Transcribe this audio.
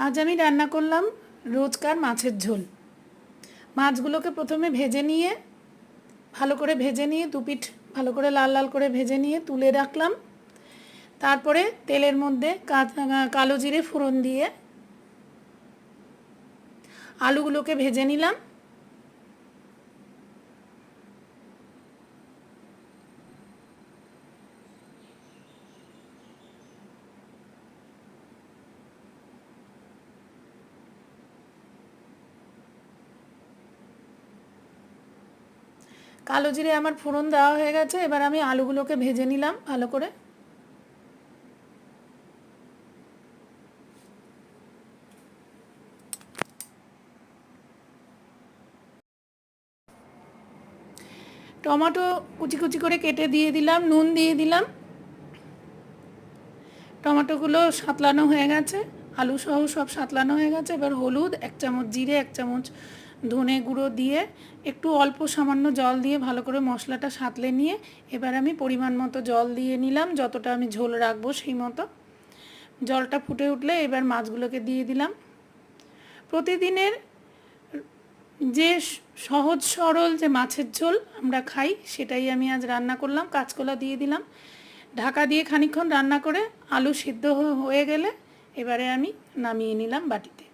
আজ আমি রান্না করলাম রোজকার মাছের ঝোল। মাছগুলোকে প্রথমে ভেজে নিয়ে ভালো করে ভেজে নিয়ে দুপিঠ ভালো করে লাল লাল করে ভেজে নিয়ে তুলে রাখলাম। তারপরে তেলের মধ্যে কালো জিরে ফোড়ন দিয়ে আলুগুলোকে ভেজে নিলাম। কালো জিরে আমার ফোড়ন দেওয়া হয়ে গেছে, এবার আমি আলুগুলোকে ভেজে নিলাম ভালো করে। টমেটো কুচি কুচি করে কেটে দিয়ে দিলাম, নুন দিয়ে দিলাম। টমেটোগুলো সাঁতলানো হয়ে গেছে, আলু সহ সব সাঁতলানো হয়ে গেছে। এবার হলুদ, 1 চামচ জিরে, 1 চামচ ধনে গুঁড়ো দিয়ে একটু অল্প সামান্য জল দিয়ে ভালো করে মশলাটা সাঁতলে নিয়ে এবার আমি পরিমাণ মতো জল দিয়ে নিলাম, যতটা আমি ঝোল রাখবো সেই মতো। জলটা ফুটে উঠলে এবার মাছগুলোকে দিয়ে দিলাম। প্রতিদিনের যে সহজ সরল যে মাছের ঝোল আমরা খাই সেটাই আমি আজ রান্না করলাম। কাঁচকলা দিয়ে দিলাম, ঢাকা দিয়ে খানিকক্ষণ রান্না করে আলু সিদ্ধ হয়ে গেলে এবারে আমি নামিয়ে নিলাম বাটিতে।